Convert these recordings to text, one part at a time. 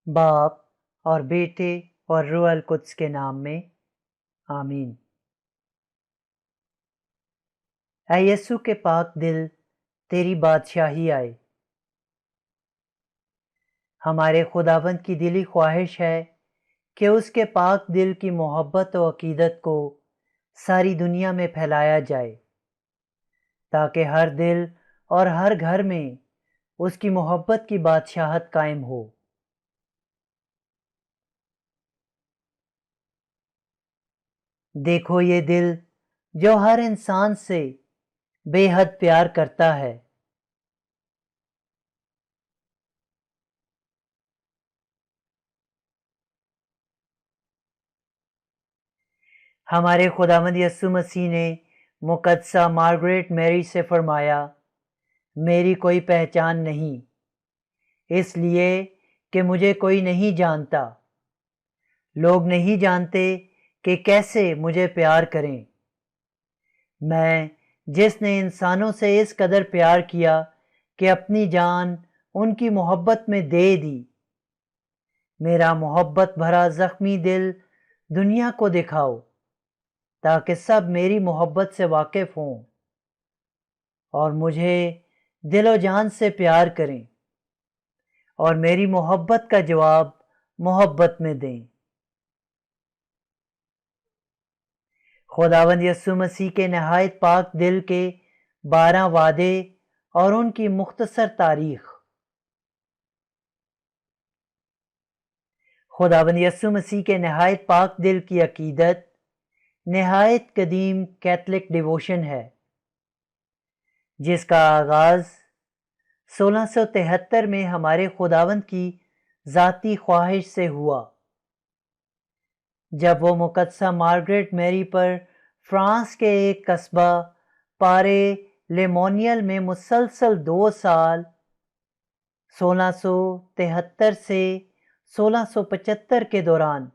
باپ اور بیٹے اور روح القدس کے نام میں آمین۔ اے یسوع کے پاک دل، تیری بادشاہی آئے۔ ہمارے خداوند کی دلی خواہش ہے کہ اس کے پاک دل کی محبت و عقیدت کو ساری دنیا میں پھیلایا جائے، تاکہ ہر دل اور ہر گھر میں اس کی محبت کی بادشاہت قائم ہو۔ دیکھو یہ دل جو ہر انسان سے بے حد پیار کرتا ہے۔ ہمارے خداوند یسوع مسیح نے مقدسہ مارگریٹ میری سے فرمایا، میری کوئی پہچان نہیں، اس لیے کہ مجھے کوئی نہیں جانتا۔ لوگ نہیں جانتے کہ کیسے مجھے پیار کریں۔ میں جس نے انسانوں سے اس قدر پیار کیا کہ اپنی جان ان کی محبت میں دے دی، میرا محبت بھرا زخمی دل دنیا کو دکھاؤ، تاکہ سب میری محبت سے واقف ہوں اور مجھے دل و جان سے پیار کریں اور میری محبت کا جواب محبت میں دیں۔ خداوند یسوع مسیح کے نہایت پاک دل کے 12 وعدے اور ان کی مختصر تاریخ۔ خداوند یسوع مسیح کے نہایت پاک دل کی عقیدت نہایت قدیم کیتھولک ڈیووشن ہے، جس کا آغاز 1673 میں ہمارے خداوند کی ذاتی خواہش سے ہوا، جب وہ مقدسہ مارگریٹ میری پر فرانس کے ایک قصبہ پارے لیمونیل میں مسلسل 2 سال 1673 سے 1675 کے دوران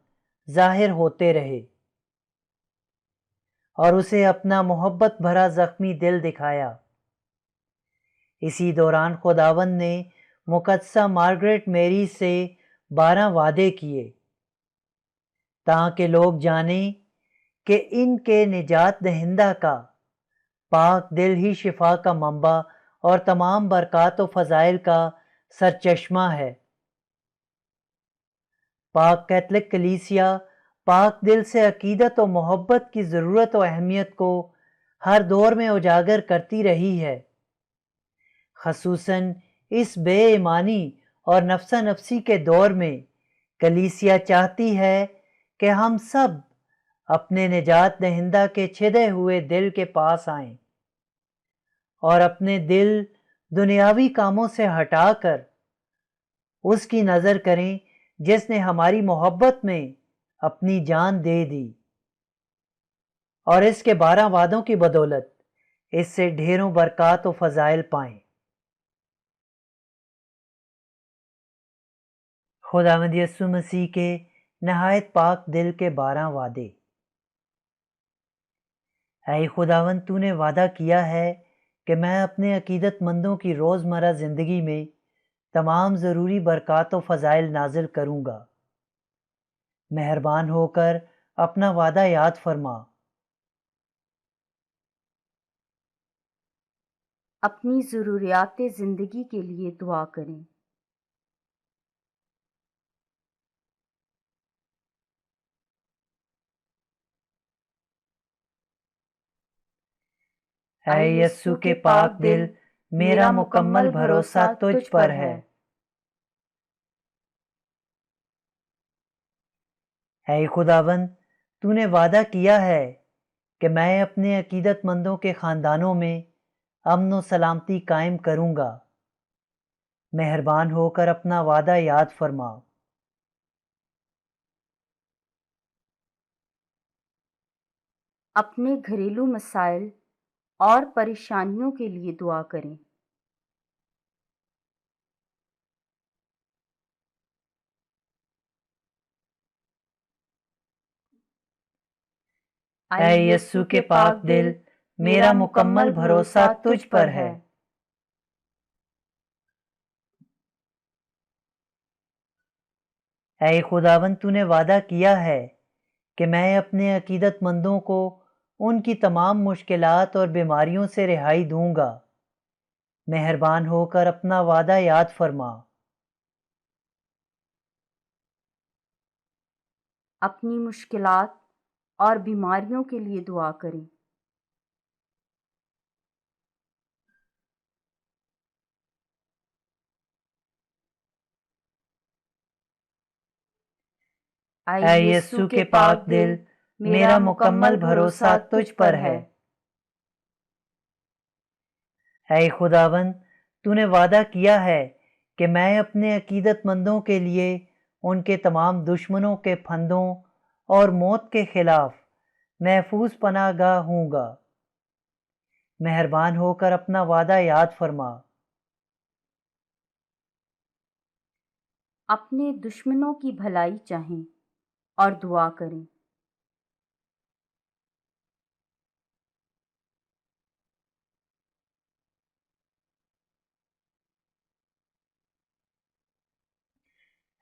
ظاہر ہوتے رہے اور اسے اپنا محبت بھرا زخمی دل دکھایا۔ اسی دوران خداوند نے مقدسہ مارگریٹ میری سے 12 وعدے کیے، تاکہ لوگ جانیں کہ ان کے نجات دہندہ کا پاک دل ہی شفا کا منبع اور تمام برکات و فضائل کا سرچشمہ ہے۔ پاک کیتھولک کلیسیا پاک دل سے عقیدت و محبت کی ضرورت و اہمیت کو ہر دور میں اجاگر کرتی رہی ہے، خصوصاً اس بے ایمانی اور نفسا نفسی کے دور میں۔ کلیسیا چاہتی ہے کہ ہم سب اپنے نجات دہندہ کے چھدے ہوئے دل کے پاس آئیں اور اپنے دل دنیاوی کاموں سے ہٹا کر اس کی نظر کریں جس نے ہماری محبت میں اپنی جان دے دی، اور اس کے 12 وعدوں کی بدولت اس سے ڈھیروں برکات و فضائل پائیں۔ خداوند یسوع مسیح کے نہایت پاک دل کے 12 وعدے۔ اے خداوند، تو نے وعدہ کیا ہے کہ میں اپنے عقیدت مندوں کی روزمرہ زندگی میں تمام ضروری برکات و فضائل نازل کروں گا۔ مہربان ہو کر اپنا وعدہ یاد فرما۔ اپنی ضروریات زندگی کے لیے دعا کریں۔ اے یسوع کے پاک دل، میرا مکمل بھروسہ تجھ پر ہے۔ اے خداوند، تو نے وعدہ کیا ہے کہ میں اپنے عقیدت مندوں کے خاندانوں میں امن و سلامتی قائم کروں گا۔ مہربان ہو کر اپنا وعدہ یاد فرما۔ اپنے گھریلو مسائل اور پریشانیوں کے لیے دعا کریں۔ اے یسوع کے پاک دل، میرا مکمل بھروسہ تجھ پر ہے۔ اے خداوند تو نے وعدہ کیا ہے کہ میں اپنے عقیدت مندوں کو ان کی تمام مشکلات اور بیماریوں سے رہائی دوں گا۔ مہربان ہو کر اپنا وعدہ یاد فرما۔ اپنی مشکلات اور بیماریوں کے لیے دعا کریں۔ اے یسوع کے پاک دل، میرا مکمل بھروسہ تجھ پر ہے۔ اے خداوند تو نے وعدہ کیا ہے کہ میں اپنے عقیدت مندوں کے لیے ان کے تمام دشمنوں کے پھندوں اور موت کے خلاف محفوظ پناہ گاہ ہوں گا۔ مہربان ہو کر اپنا وعدہ یاد فرما۔ اپنے دشمنوں کی بھلائی چاہیں اور دعا کریں۔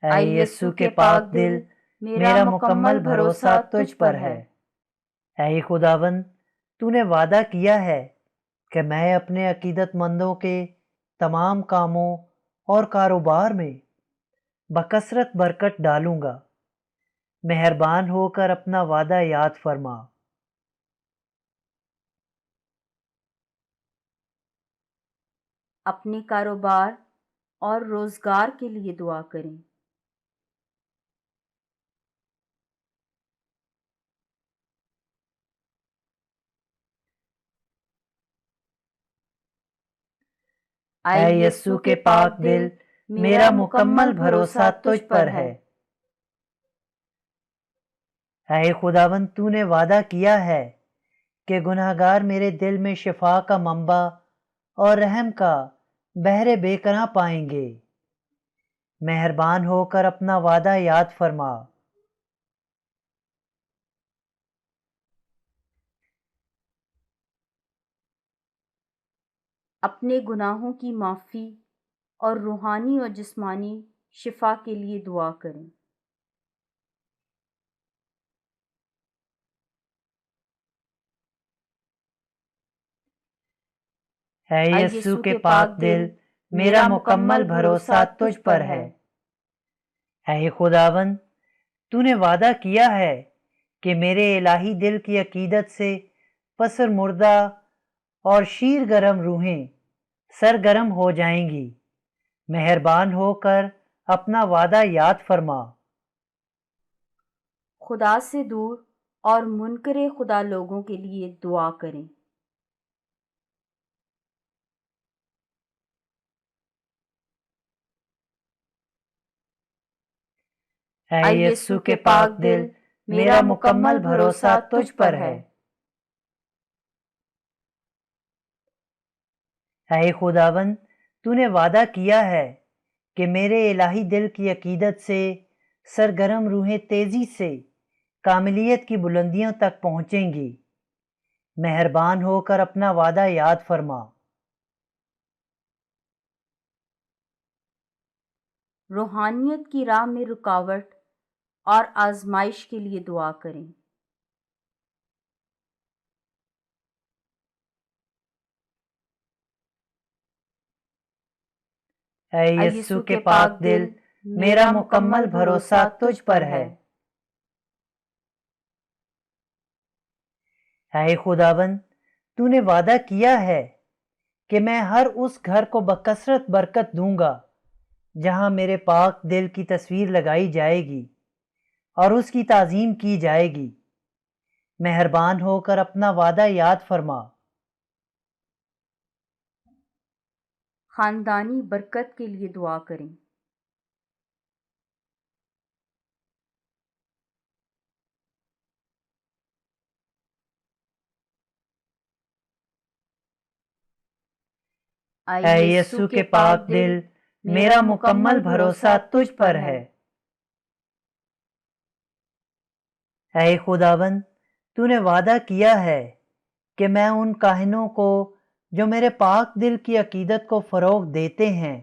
اے یسوع کے پاک دل، میرا مکمل بھروسہ تجھ پر ہے۔ اے خداوند تو نے وعدہ کیا ہے کہ میں اپنے عقیدت مندوں کے تمام کاموں اور کاروبار میں بکثرت برکت ڈالوں گا۔ مہربان ہو کر اپنا وعدہ یاد فرما۔ اپنے کاروبار اور روزگار کے لیے دعا کریں۔ اے یسوع کے پاک دل، میرا مکمل بھروسہ تجھ پر ہے۔ اے خداوند تو نے وعدہ کیا ہے کہ گناہگار میرے دل میں شفا کا منبع اور رحم کا بحر بے کراں پائیں گے۔ مہربان ہو کر اپنا وعدہ یاد فرما۔ اپنے گناہوں کی معافی اور روحانی اور جسمانی شفا کے لیے دعا کریں۔ اے یسوع کے پاک دل، میرا مکمل بھروسہ تجھ پر ہے۔ اے خداوند تو نے وعدہ کیا ہے کہ میرے الہی دل کی عقیدت سے پسر مردہ اور شیر گرم روحیں سرگرم ہو جائیں گی۔ مہربان ہو کر اپنا وعدہ یاد فرما۔ خدا سے دور اور منکر خدا لوگوں کے لیے دعا کریں۔ اے یسوع کے پاک دل، میرا مکمل بھروسہ تجھ پر ہے۔ اے خداوند تو نے وعدہ کیا ہے کہ میرے الہی دل کی عقیدت سے سرگرم روحیں تیزی سے کاملیت کی بلندیوں تک پہنچیں گی۔ مہربان ہو کر اپنا وعدہ یاد فرما۔ روحانیت کی راہ میں رکاوٹ اور آزمائش کے لیے دعا کریں۔ اے یسوع کے پاک دل، میرا مکمل بھروسہ تجھ پر ہے۔ اے خداوند تو نے وعدہ کیا ہے کہ میں ہر اس گھر کو بکثرت برکت دوں گا جہاں میرے پاک دل کی تصویر لگائی جائے گی اور اس کی تعظیم کی جائے گی۔ مہربان ہو کر اپنا وعدہ یاد فرما۔ خاندانی برکت کے لیے دعا کریں۔ اے یسوع کے پاک دل، میرا مکمل بھروسہ تجھ پر ہے۔ اے خداوند تو نے وعدہ کیا ہے کہ میں ان کاہنوں کو جو میرے پاک دل کی عقیدت کو فروغ دیتے ہیں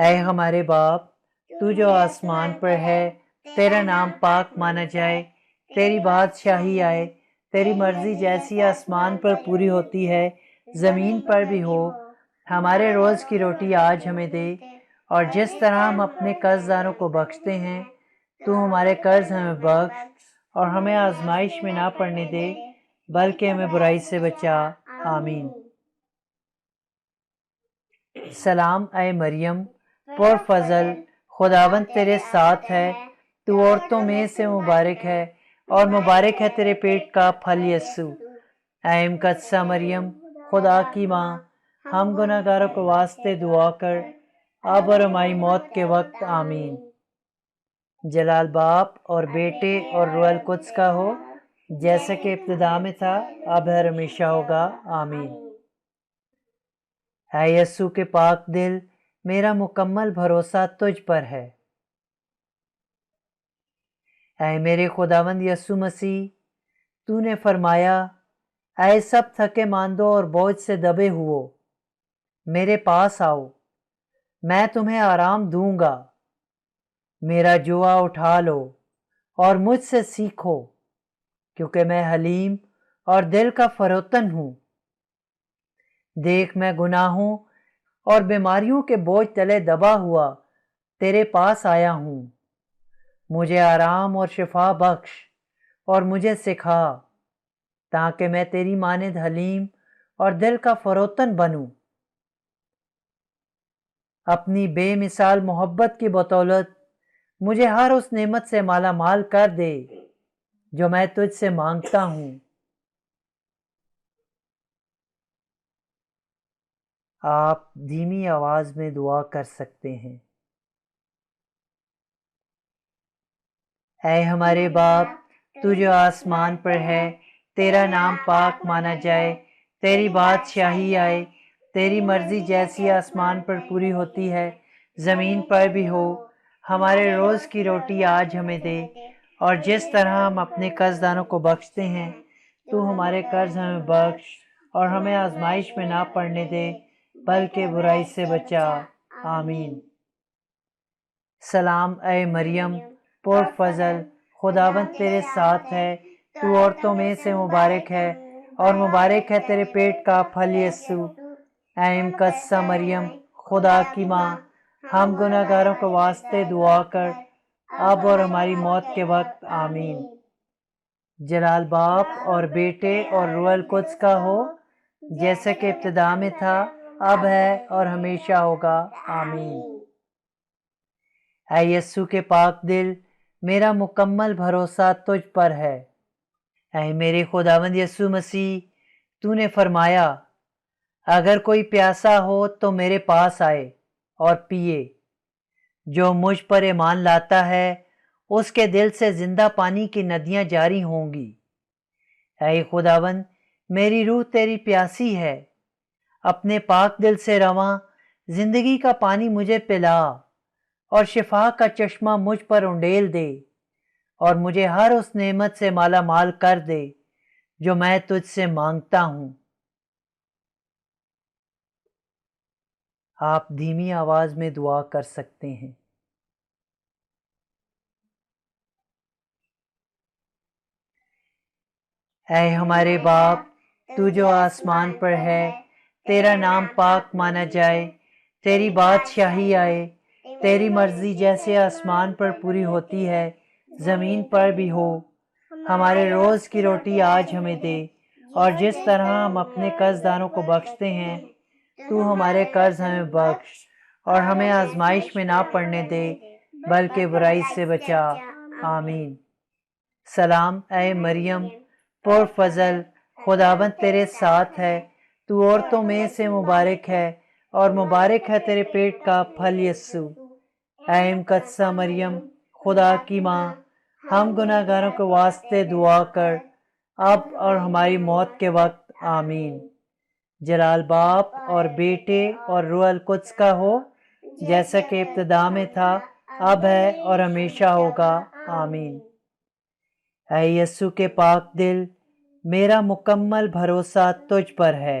اے ہمارے باپ، تو جو آسمان پر ہے، تیرا نام پاک مانا جائے، تیری بادشاہی آئے، تیری مرضی جیسی آسمان پر پوری ہوتی ہے زمین پر بھی ہو۔ ہمارے روز کی روٹی آج ہمیں دے، اور جس طرح ہم اپنے قرض داروں کو بخشتے ہیں، تو ہمارے قرض ہمیں بخش، اور ہمیں آزمائش میں نہ پڑنے دے، بلکہ ہمیں برائی سے بچا۔ آمین۔ سلام اے مریم، پر فضل، خداوند تیرے ساتھ ہے، تو عورتوں میں سے مبارک ہے، اور مبارک ہے تیرے پیٹ کا پھل یسوع۔ اے مقدسہ مریم، خدا کی ماں، ہم گناہ گاروں کے واسطے دعا کر، اب اور ہماری موت کے وقت۔ آمین۔ جلال باپ اور بیٹے اور روح القدس کا ہو، جیسے کہ ابتدا میں تھا، اب ہے، ہمیشہ ہوگا۔ آمین۔ اے یسوع کے پاک دل، میرا مکمل بھروسہ تجھ پر ہے۔ اے میرے خداوند یسوع مسیح، تو نے فرمایا، اے سب تھکے ماندو اور بوجھ سے دبے ہوئو، میرے پاس آؤ، میں تمہیں آرام دوں گا۔ میرا جوا اٹھا لو اور مجھ سے سیکھو، کیونکہ میں حلیم اور دل کا فروتن ہوں۔ دیکھ، میں گناہوں اور بیماریوں کے بوجھ تلے دبا ہوا تیرے پاس آیا ہوں۔ مجھے آرام اور شفا بخش، اور مجھے سکھا، تاکہ میں تیری مانند حلیم اور دل کا فروتن بنوں۔ اپنی بے مثال محبت کی بدولت مجھے ہر اس نعمت سے مالا مال کر دے جو میں تجھ سے مانگتا ہوں۔ آپ دھیمی آواز میں دعا کر سکتے ہیں۔ اے ہمارے باپ، تو جو آسمان پر ہے، تیرا نام پاک مانا جائے، تیری بادشاہی آئے، تیری مرضی جیسی آسمان پر پوری ہوتی ہے زمین پر بھی ہو۔ ہمارے روز کی روٹی آج ہمیں دے، اور جس طرح ہم اپنے قرض داروں کو بخشتے ہیں، تو ہمارے قرض ہمیں بخش، اور ہمیں آزمائش میں نہ پڑنے دے، بلکہ برائی سے بچا۔ آمین۔ سلام اے مریم، پر فضل، خداوند تیرے ساتھ ہے، تو عورتوں میں سے مبارک ہے، اور مبارک ہے تیرے پیٹ کا پھل یسوع۔ اے مقدسہ مریم، خدا کی ماں، ہم گناہ گاروں کے واسطے دعا کر، اب اور ہماری موت کے وقت۔ آمین۔ جلال باپ اور بیٹے اور روح القدس کا ہو، جیسے کہ ابتدا میں تھا، اب ہے، اور ہمیشہ ہوگا۔ آمین۔ اے یسوع کے پاک دل، میرا مکمل بھروسہ تجھ پر ہے۔ اے میرے خداوند یسوع مسیح، تو نے فرمایا، اگر کوئی پیاسا ہو تو میرے پاس آئے اور پیے۔ جو مجھ پر ایمان لاتا ہے، اس کے دل سے زندہ پانی کی ندیاں جاری ہوں گی۔ اے خداوند، میری روح تیری پیاسی ہے، اپنے پاک دل سے رواں زندگی کا پانی مجھے پلا، اور شفا کا چشمہ مجھ پر انڈیل دے، اور مجھے ہر اس نعمت سے مالا مال کر دے جو میں تجھ سے مانگتا ہوں۔ آپ دھیمی آواز میں دعا کر سکتے ہیں۔ اے ہمارے باپ، تو جو آسمان پر ہے، تیرا نام پاک مانا جائے، تیری بادشاہی آئے، تیری مرضی جیسے آسمان پر پوری ہوتی ہے زمین پر بھی ہو۔ ہمارے روز کی روٹی آج ہمیں دے، اور جس طرح ہم اپنے قرض داروں کو بخشتے ہیں، تو ہمارے قرض ہمیں بخش، اور ہمیں آزمائش میں نہ پڑنے دے، بلکہ برائی سے بچا۔ آمین۔ سلام اے مریم، پر فضل، خداوند تیرے ساتھ ہے، تو عورتوں میں سے مبارک ہے، اور مبارک ہے تیرے پیٹ کا پھل یسوع۔ اے مقدسہ مریم، خدا کی ماں، ہم گناہ گاروں کے واسطے دعا کر، اب اور ہماری موت کے وقت۔ آمین۔ جلال باپ اور بیٹے اور روح القدس کا ہو، جیسا کہ ابتدا میں تھا، اب ہے، اور ہمیشہ ہوگا۔ آمین۔ اے یسوع کے پاک دل، میرا مکمل بھروسہ تجھ پر ہے۔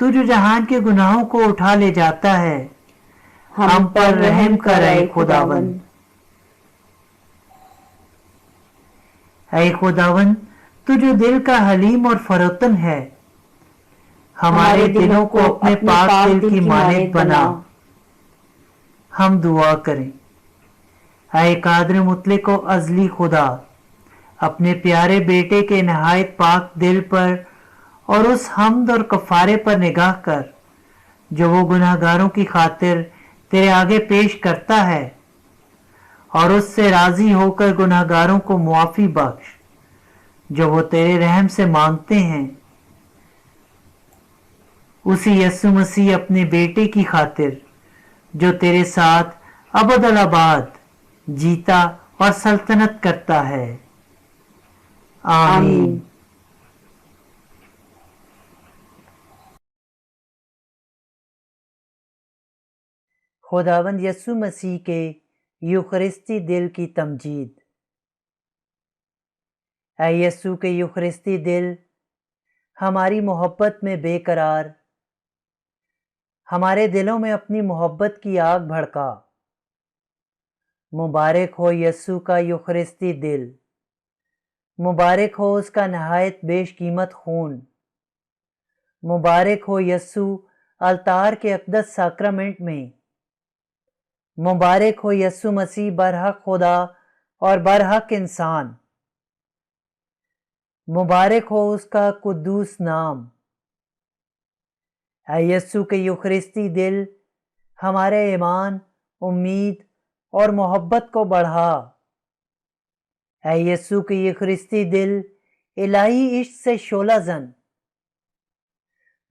تو جو جہان کے گناہوں کو اٹھا لے جاتا ہے، ہم پر رحم کر اے خداوند۔ اے خداوند، تو جو دل کا حلیم اور فروتن ہے، ہمارے دلوں کو اپنے پاک دل کی مانند بنا۔ ہم دعا کریں۔ اے قادر مطلق و ازلی خدا، اپنے پیارے بیٹے کے نہایت پاک دل پر اور اس حمد اور کفارے پر نگاہ کر جو وہ گناہ گاروں کی خاطر تیرے آگے پیش کرتا ہے، اور اس سے راضی ہو کر گناہ گاروں کو معافی بخش جو وہ تیرے رحم سے مانگتے ہیں، اسی یسوع مسیح اپنے بیٹے کی خاطر جو تیرے ساتھ ابد الآباد جیتا اور سلطنت کرتا ہے۔ آمین۔ خداوند یسوع مسیح کے یوخرستی دل کی تمجید۔ اے یسوع کے یوخرستی دل، ہماری محبت میں بے قرار، ہمارے دلوں میں اپنی محبت کی آگ بھڑکا۔ مبارک ہو یسوع کا یوخرستی دل، مبارک ہو اس کا نہایت بیش قیمت خون، مبارک ہو یسوع الطار کے اقدس ساکرامنٹ میں، مبارک ہو یسوع مسیح برحق خدا اور برحق انسان، مبارک ہو اس کا قدوس نام۔ اے یسوع کے یوخرستی دل، ہمارے ایمان، امید اور محبت کو بڑھا۔ اے یسوع کے یوخرستی دل، الہی عشق سے شعلہ زن،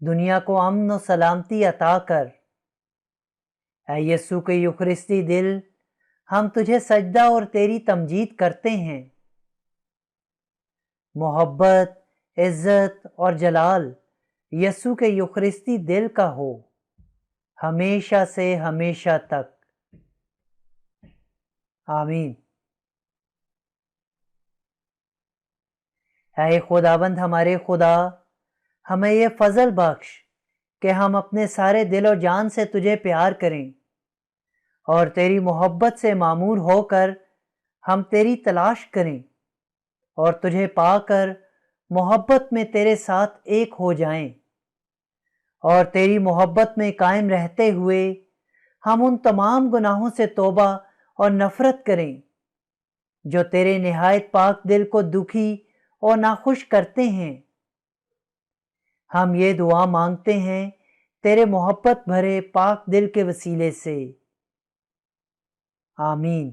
دنیا کو امن و سلامتی عطا کر۔ اے یسوع کے یوخرستی دل، ہم تجھے سجدہ اور تیری تمجید کرتے ہیں۔ محبت، عزت اور جلال یسوع کے یوخرستی دل کا ہو، ہمیشہ سے ہمیشہ تک۔ آمین۔ اے خداوند ہمارے خدا، ہمیں یہ فضل بخش کہ ہم اپنے سارے دل و جان سے تجھے پیار کریں، اور تیری محبت سے معمور ہو کر ہم تیری تلاش کریں اور تجھے پا کر محبت میں تیرے ساتھ ایک ہو جائیں، اور تیری محبت میں قائم رہتے ہوئے ہم ان تمام گناہوں سے توبہ اور نفرت کریں جو تیرے نہایت پاک دل کو دکھی اور ناخوش کرتے ہیں۔ ہم یہ دعا مانگتے ہیں تیرے محبت بھرے پاک دل کے وسیلے سے۔ آمین۔